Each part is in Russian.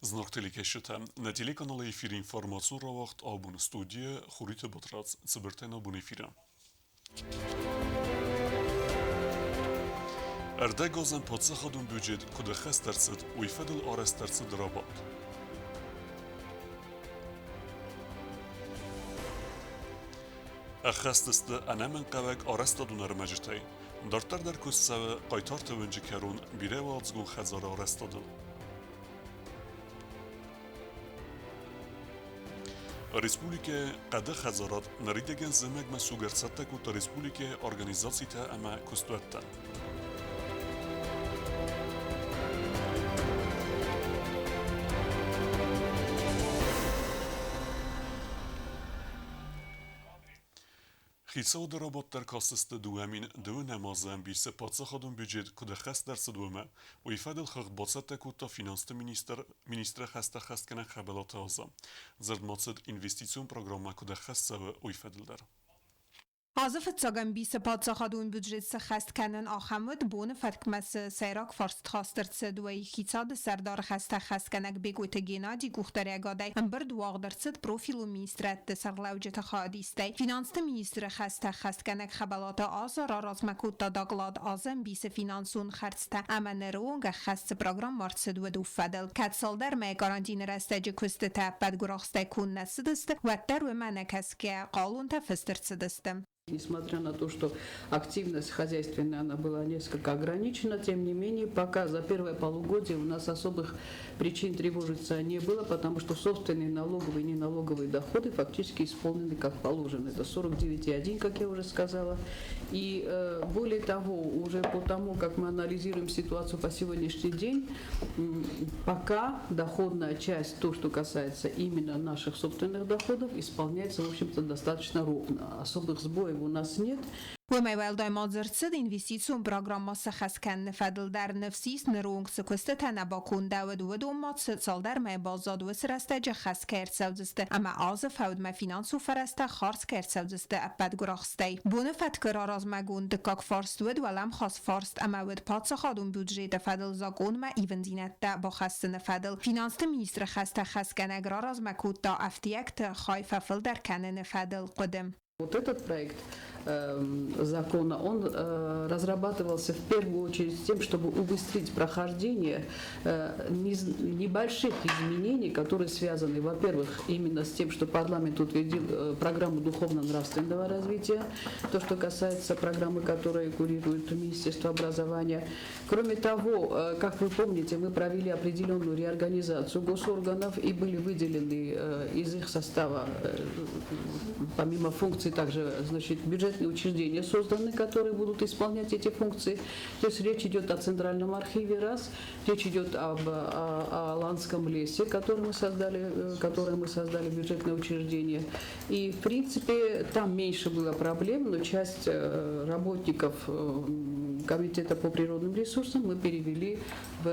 Знак телекешите. На телеканале ефир информацию равахт абун студия Хурита Батрац цибертен абун ефира. Erде gazan patsahadun büced kuda xestersid u ifadil arestersid rabat. Xestiste enemen qavek arestadun ermecitey. Dartar der kusseve qaytar tevunci kerun bire vazgun xezara arestadil. Республике قد خزارات نریدگن زمگ مسوگرسته کو تا республике организации تا اما کستوته. خیسا در رابط در کاسست دوامین دو نمازن بی سپاتسا خودم بجید که خست در صدومه و ایفاد الخط باصت کو تا فینانست minister خست کنه خبلات آزم زرد مقصد اینوستیسیون پروگرام که خست سوه و ایفاد در Azıfet sagam bise padsaxadun büdjetse xest kenen axamud bone fatkmes seyrak farst xastırtse duay xitsad serdar xeste xest kenek begote genadi guxtere gaday ember duagdırtsit profilu ministret de serlevcete xadistey finanste ministre xeste xest kenek xabalata azar arazmekutta daglad azem bise finansun xertste ameneronga xest program martsid ve dufedel ket salder me garantine restece kuste teped guraxste kunnesidist vetter ve menekeske qalun tefistirtsidistim. Несмотря на то, что активность хозяйственная она была несколько ограничена, тем не менее, пока за первое полугодие у нас особых причин тревожиться не было, потому что собственные налоговые и неналоговые доходы фактически исполнены как положено. Это 49,1, как я уже сказала. И более того, уже по тому, как мы анализируем ситуацию по сегодняшний день, пока доходная часть, то, что касается именно наших собственных доходов, исполняется, в общем-то, достаточно ровно. Особых сбоев у нас нет. وموال دایم زرتسد اینوستیسیون پروگرام سخص کن فدل در نفسیس نرونگ سکسته تنبا کنده و دو مات سال در می بازاد و سرسته جه خس کرد سوزسته اما آز فود ما فینانسو فرسته خارس کرد سوزسته اپد گراخسته بونه فتکر آراز مگون دکاک فارست و لم خاص فارست اما ود پاد سخادون بودجه فدل زاگون ما ایون دینت ده با خستن فدل فینانست مینیستر خسته خس کنگ راراز مکود تا افتیکت خای ففل در کنن فدل قدم. Вот этот проект закона, он разрабатывался в первую очередь с тем, чтобы убыстрить прохождение небольших изменений, которые связаны, во-первых, именно с тем, что парламент утвердил программу духовно-нравственного развития, то, что касается программы, которая курирует Министерство образования. Кроме того, как вы помните, мы провели определенную реорганизацию госорганов и были выделены из их состава, помимо функций, также, значит, бюджетные учреждения созданы, которые будут исполнять эти функции. То есть речь идет о Центральном архиве, раз, речь идет о Ланском лесе, которое мы создали бюджетное учреждение. И, в принципе, там меньше было проблем, но часть работников Комитета по природным ресурсам мы перевели в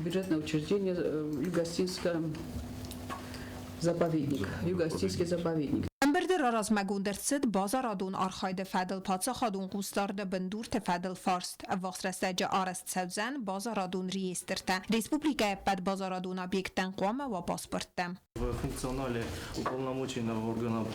бюджетное учреждение Юго-Остинский заповедник. Emberder araz megundert bazar archayde fedel patsachadun qustarde bendur te fedel farst avvaxtrestaja arest sevzen bazaradun реестрте Республика пад bazaradun объектен qwama wa pasportem. В функционале уполномоченного органа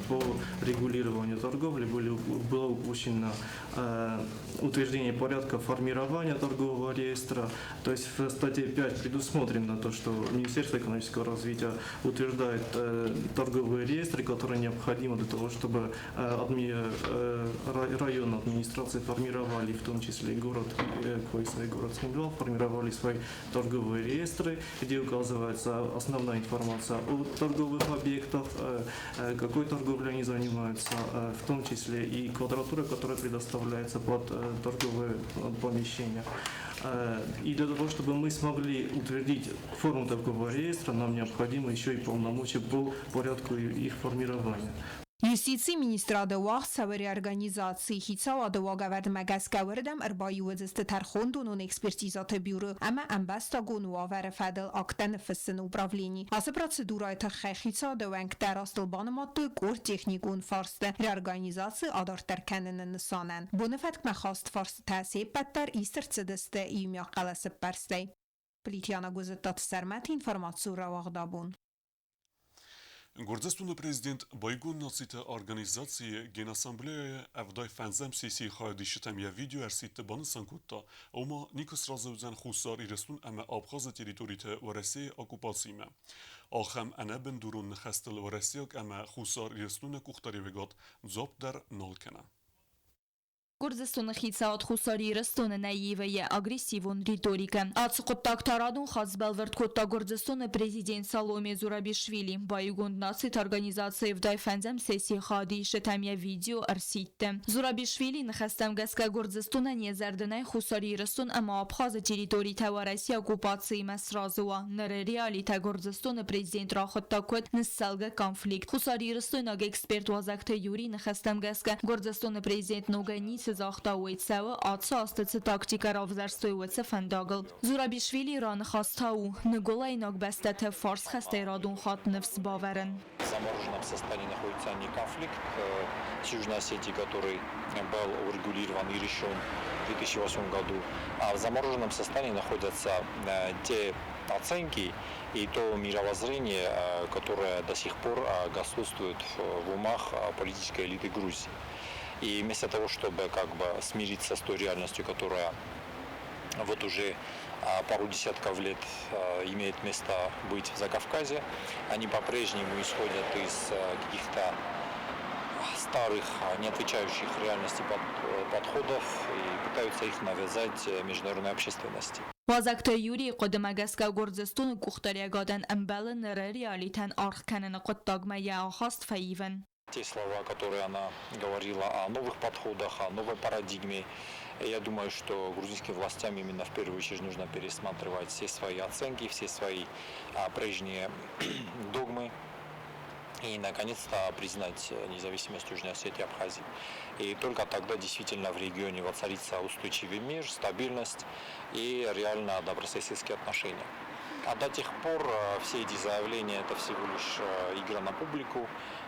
по регулированию торговли было упущено утверждение порядка формирования торгового реестра. То есть в статье 5 предусмотрено то, что Министерство экономического развития утверждает торговые реестры, которые необходимы для того, чтобы районные администрации формировали, в том числе и город Смедвал, формировали свои торговые реестры, где указывается основная информация о торговых объектах, какой торговлей они занимаются, в том числе и квадратура, которая предоставляется под торговые помещения. И для того, чтобы мы смогли утвердить форму торгового реестра, нам необходимо еще и полномочия по порядку их формирования. Юстиции министра Адауах савери организации хитса Адауах аверд магас гавардам арбай вазисты тархондун экспертизаты бюро, ама амбаста гону авер федел актен фиссен управлений. Асы процедура тахе хитса Адауанг дарастыл банаматты гор техникун фарсты реорганизации адартар кенен нысанен. Буны фетк махаст фарсты тасеп баттар истер цидисты имя қаласы персты. Պլիտյանը գուզտատ սերմետ ինֆորմացիա վաղդաբուն Գորձեստունը պրեզիդենտ Բայգուն նացիտը օրգանիզացիը Գենասամբլեյը ավդայ ֆանզեմ սիսի խայդի շտամիա վիդեո արսիտը բանսան կուտա ոմա Նիկոս Ռազովզյան խուսար իրստուն ամը Աբխազը տերիտորիթը Վարասիի օկուպացիյմը Ախամ անաբն դուրուն նխաստել Վարասիոկ ամը խուսար իրստունը կուխտարի վեգատ ձոբ դար նոլքենա Գորձեստունը խիցաոտ խուսարի իրստունը նաիվը է ագրեսիվուն ռիտորիկը։ Ացուկոտակ տարադուն խածբալվերտ կոտա Գորձեստունը պրեզիդենտ Սալոմե Զուրաբիշվիլի բայգունդ նացիտ օրգանիզացիվ դայֆանձեմ սեսի խադի շտամիա վիդեո արսիտը։ Զուրաբիշվիլի նխաստամ գասկա Գորձեստունը նեզարդնայ խուսարի իրստուն ամա Աբխազը տերիտորի թավարասի օկուպացիի մասրազուա նրերիալի թա Գորձեստունը պրեզիդենտ ռախոտակոտ նսալգա կոնֆլիկտ։ Խուսարի իրստուն ագ էքսպերտ վազակթը յուրի նխաստամ գասկա Գորձեստունը պրեզիդենտ նոգանի Զախտաուեցավը ացա աստծը տակտիկարով զարստոյուեցը ֆանդագլ։ Զուրաբիշվիլի ռան խաստау նգոլայնок бестете форс хастерадун хатнев сбаверен. В замороженном состоянии находится не конфликт с Южной Осетией, который был урегулирован и решен в 2008 году, а в замороженном состоянии находятся те оценки и то мировоззрение, которое до сих пор господствует в умах политической элиты Грузии. И вместо того, чтобы смириться с той реальностью, которая вот уже пару десятков лет имеет место быть в Закавказье, они по-прежнему исходят из каких-то старых, не отвечающих реальности подходов и пытаются их навязать международной общественности. Вазакта Юрий Кодемагаска Гордзестун Кухтарягаден Эмбелен Реалитен Архканен Коттагмая Хаст Фаивен. Те слова, которые она говорила о новых подходах, о новой парадигме, я думаю, что грузинским властям именно в первую очередь нужно пересматривать все свои оценки, все свои прежние догмы и, наконец-то, признать независимость Южной Осетии и Абхазии. И только тогда действительно в регионе воцарится устойчивый мир, стабильность и реально добрососедские отношения. А до тех пор все эти заявления – это всего лишь игра на публику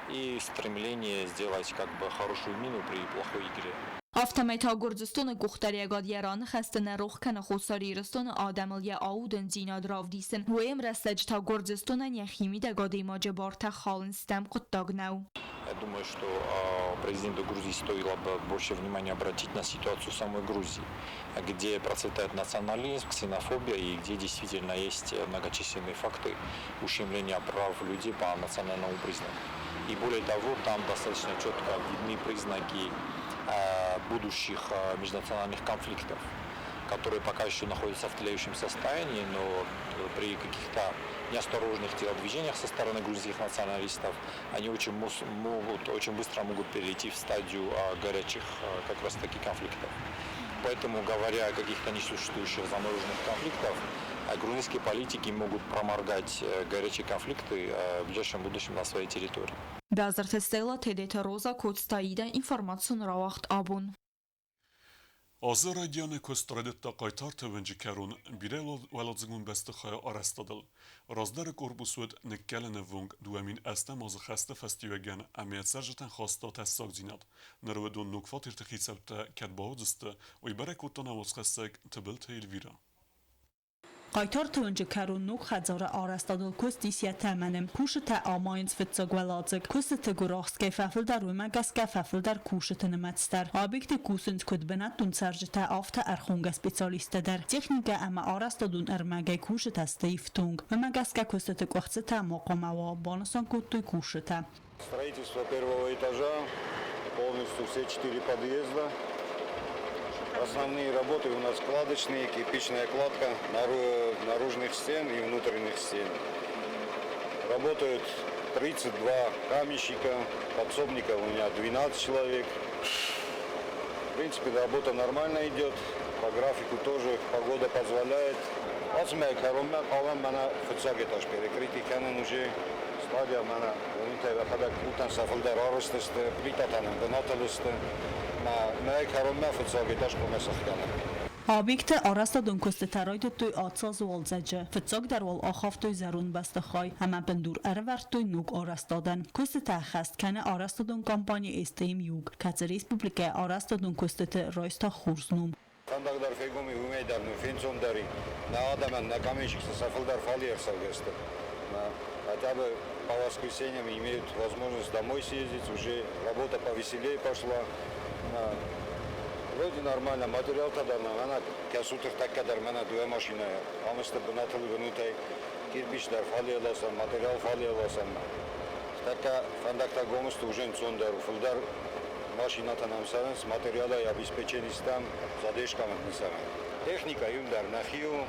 и стремление сделать хорошую мину при плохой игре. Автомata Gürcistan Guxtariyagad Yaran xastana ruxkan Xusariristan Adamilya Auden Zinadrav disin. Вем расач та Gürcistan яхими дагады маджабарта халнстам Quttagнау. Я думаю, что президенту Грузии стоило бы больше внимания обратить на ситуацию в самой Грузии, где процветает национализм, ксенофобия и где действительно есть многочисленные факты ущемления прав людей по национальному признаку. И более того, там достаточно четко видны признаки будущих межнациональных конфликтов, которые пока еще находятся в тлеющем состоянии, но при каких-то неосторожных телодвижениях со стороны грузинских националистов они очень быстро могут перейти в стадию горячих как раз таки конфликтов. Поэтому, говоря о каких-то несуществующих замороженных конфликтах, грузинские политики могут проморгать горячие конфликты в ближайшем будущем на своей территории. Бязартестела Тедета Роза Кодстаида информацию равахт абун. Azerbaycan'ı köstredetta qaytar tövünci karun birel veladzgun bestıxaya arastadıl. Razdar korpusud nekkelene vung duamin estem az xaste festivagen amiyet serjeten xasta tessak zinat. Nervedun nukfat irtikhitsabta kadbahodiste oy berekuttan avaz xassak tıbıl teyilvira. Qaytar tövüncü karunluq xadzara arastadıl köstisiya təmənim kuşita amayınc fıtsagvaladzıq köstite guraxske fəfildar uymagaska fəfildar kuşitini mətstar. Obyekti kusünc kudbenat dun serjita afta erxunga specialistedar. Texnika ama arastadun ermagay kuşita steyftung. Uymagaska köstite qvaqcita maqamava bonusan kuttuy kuşita. Строительство первого этажа, полностью все 4 подъезда. Основные работы у нас кладочные, кирпичная кладка наружных стен и внутренних стен. Работают 32 каменщика, подсобников у меня 12 человек. В принципе, работа нормально идет, по графику тоже погода позволяет. Азмая коромя палам мана фуцагеташ перекрытый канен уже стадия мана унитая хабак утан сафылдар арыстысты, плитатанын донатылысты. Obyekte arastadun köstetaraydı toy atsaz volzaca. Fıtsag dar vol axaf toy zarun bastıxay. Hemen bendur ervert toy nuk arastadan. Kösteta xast kane arastadun kampanya esteyim yug. Katsa Respublika arastadun köstete raysta xursnum. Fandaqdar Fegumi Umeydar'ın Fensondar'ı на Адаман, на каменщиках Сафалдар Фалиер Салгеста. Хотя бы по воскресеньям имеют возможность домой съездить, уже работа повеселее пошла. Вроде нормально, материал тогда, она кясутых так кадар, она две машины, а мы с тобой на телевизоре кирпичдар фалиеласан, материал фалиеласан. Така фандакта гомост уже нцондар, фулдар машината нам савен с материала и обеспечением там задержками не савен. Техника юмдар нахию,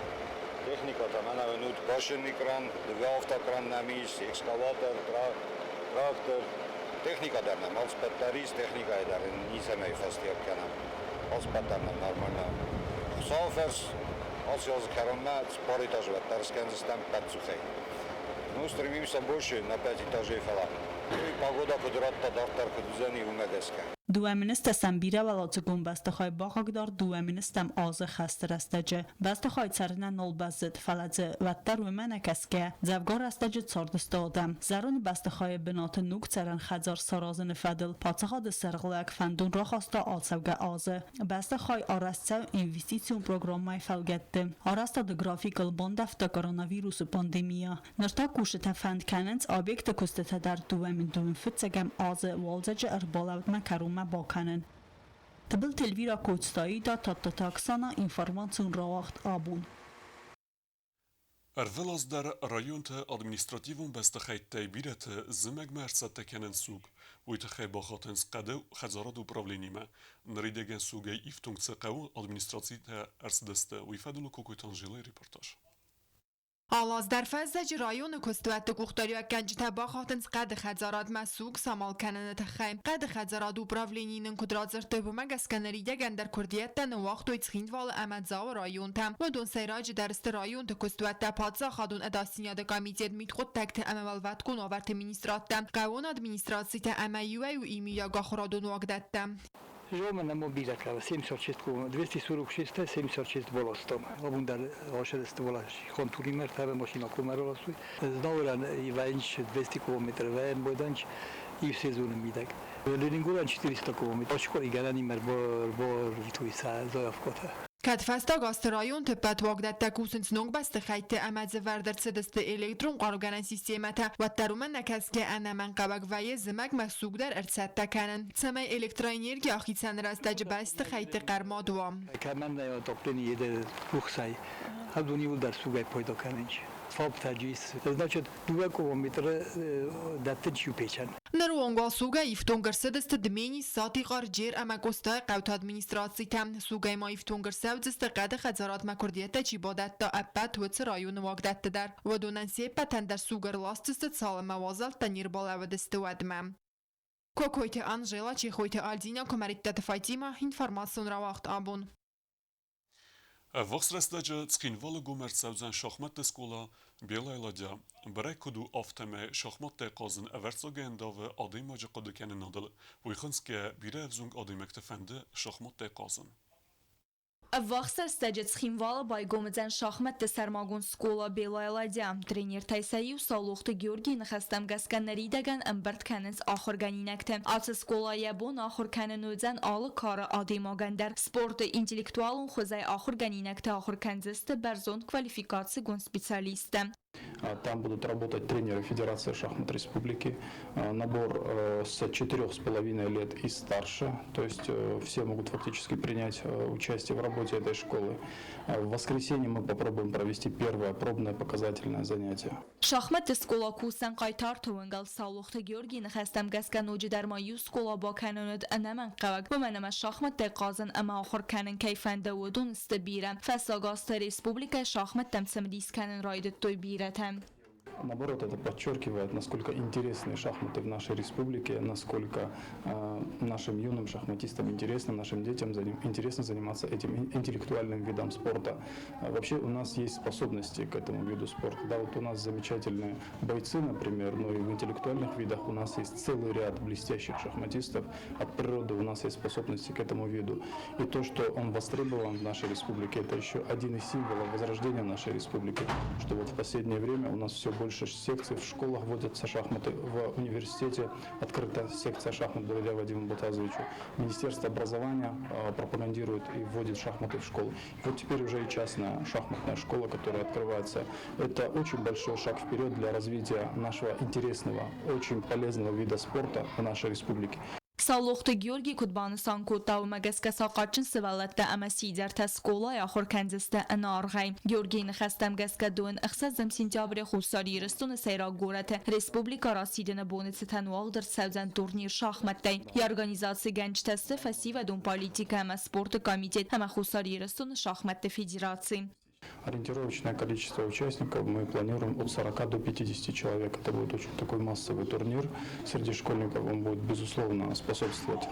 техника там она венут башенный кран, два автокран на мис, экскаватор, трактор. Техника дар нам, алспаттарис техника дар, не самый фастиак канам. Алспаттарна нормально. Салферс, алсиоз каронна, споритаж ваттарскензис там пятцухей. Ну, стремимся больше на 5 этажей фала. И погода кудратта дартар кудзани умедеска. دوامینستم بیره ولات گم بسته خواهی باقاقدار دوامینستم آز خسته رستجه بسته خواهی سرنه نول بزد فلزه و در ومنه کسکه زفگار رستجه چاردسته آدم زرون بسته خواهی بنات نوک سرن خزار سارازن فدل پاتخا ده سرغلک فندون را خواسته آسوگه آزه بسته خواهی آرسته اینویستیسیون پروگرام مای فلگته آرسته ده گرافیکل بندفته کوروناویروس پاندیمیا نرتا کوشته فند کننز آبیکت کسته در دوامین دوم فتسگم آزه والزجه ارباله مکروم باکنن تبل تلویرا کوچستایی دا تا تاکسانا اینفورماسیون را وقت آبون Ervelas der Rajonte administrativum bestegeit tijbiret zimeg mersa tekenen sug, uite gebagatens qade khazarad upravlenime, nridegen sugay iftungse qaw administrativite ersdeste uifadulu kukutanjili reportaj. آلاز در فزج رایون کستوات گوختاری کنج تبا خاطنز قد خزارات مسوق سامال کنن تخیم قد خزارات upravleninin kudrat zertövüme gaskaneri degen der kurdiyetten وقت و تخیند وال امدزا و رایون تم و دون سیراج درست رایون تکستوات پادزا خادون اداسینیا د کمیتیت میت خود تکت اموالوات کن آورت مینیسترات تم قوان ادمینیستراسی تا امیوه و ایمیا گاخرادون وقت تم Жомена мобилата 706 246 706 волостом. Обундар ошедест волаш контуример таве машина комароласуй. Знауран иванч 200 км вен боданч и в сезон мидак. Ленинград 400 км. Ошкори галани мер бор витуиса зоявкота. کدفستا گاست رایون تپت واقدت تکوسنس نونگ بست خیت امد وردر سدست الکترون قارگانن سیستیمتا و ترومن نکس که انمن قبق وی زمک مسوق در ارسد تکنن سمای الکترونیرگی آخی سن رستج بست خیت قرما دوام کمن نیا توپلنی یده بخسای هدونی ول در سوگای پیدا کننج فاب تجیس значит 2 км دتچو پیچن نروانگا سوگا ایفتونگر سدست دمینی ساتی قار جیر اما گستا قوت ادمینیستراسی تم سوگای ما ایفتونگر سوزست قد خزارات مکردیت چی بادت تا اپت و رایون واقدت در و دوننسی پتن در سوگر لاستست سال موازل تنیر بالا و دست ودمم کوکویت انجلا چی خویت آلدینا کمریت فایتیما اینفورماسیون را وقت آبون Voxrestaja tskinvala gomer savzan şahmat skola Belayladja برای کدو آفتمه شخمت تقازن اورساگندا و آدیماج قدکن نادل ویخنس که بیره افزونگ آدیمکت فنده شخمت تقازن. وقت استجت خیموالا بای گومزن شахмат سرماگون سکولا بیلایلادیا ترینیر تایسایی و سالوخت گیورگی نخستم گسکن نریدگن امبرد کننز آخر گنینکتم آت سکولا یبون آخر کننوزن آل کار آدیماگن در سپورت انتلیکتوالون خوزای آخر گنینکت آخر کنزست برزون کوالیفیکاتسی گون специалистам. Там будут работать тренеры Федерации шахмат Республики, набор с 4,5 лет и старше, то есть все могут фактически принять участие в работе этой школы. В воскресенье мы попробуем провести первое пробное показательное занятие. شахмат سکولا کوسن قایتار توانگل سالوخت گیورگی نخستم گسکن اوجی در مایو سکولا با کنند انمن قوک بمنم شахмат تقازن اما آخر کنن کیفنده و دون استبیرن فساگاست Республика شахмат تمسم دیس کنن راید توی بیرتم. Наоборот, это подчеркивает, насколько интересны шахматы в нашей республике, насколько нашим юным шахматистам интересно, нашим детям интересно заниматься этим интеллектуальным видом спорта. Вообще у нас есть способности к этому виду спорта. Да, вот у нас замечательные бойцы, например, но и в интеллектуальных видах у нас есть целый ряд блестящих шахматистов. От природы у нас есть способности к этому виду. И то, что он востребован в нашей республике, это еще один из символов возрождения нашей республики, что вот в последнее время у нас все больше больше секций, в школах вводятся шахматы, в университете открыта секция шахмат благодаря Вадиму Батазовичу. Министерство образования пропагандирует и вводит шахматы в школу. Вот теперь уже и частная шахматная школа, которая открывается. Это очень большой шаг вперед для развития нашего интересного, очень полезного вида спорта в нашей республике. Sağlıqda Georgi Kudbanıstan kutta ve megeske saqatçın sıvalatda ama siderta skola ya xorkenziste anarğay. Georgi nxestem geske doin ixsazem sentyabre xusari ristun seyra gorete Respublika rasidine bonitsi tenwağdır sevzen turnir şahmattay. Ya organizasiya genç testi fesi ve don politika ama sport komitet ama xusari ristun şahmatte federatsiy. Ориентировочное количество участников мы планируем от 40 до 50 человек. Это будет очень такой массовый турнир среди школьников. Он будет, безусловно, способствовать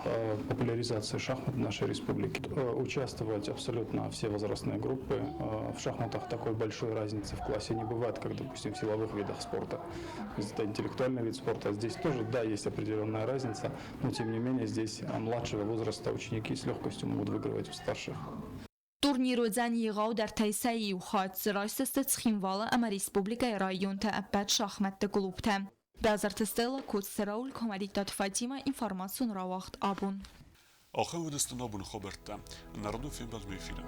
популяризации шахмат в нашей республике. Участвовать абсолютно все возрастные группы. В шахматах такой большой разницы в классе не бывает, как, допустим, в силовых видах спорта. Это интеллектуальный вид спорта. Здесь тоже, да, есть определенная разница, но тем не менее здесь младшего возраста ученики с легкостью могут выигрывать у старших. Турниру зan yığav در تیسایی و خاطر راست تخیموالا اما ریسپوبلیکای رایون تا ابد شахматты клубта. Базартыстыла код сыраул комаритат Фатима информацию на вахт абун. Ахын выдастын абун хабарта. Народу фин базмефира.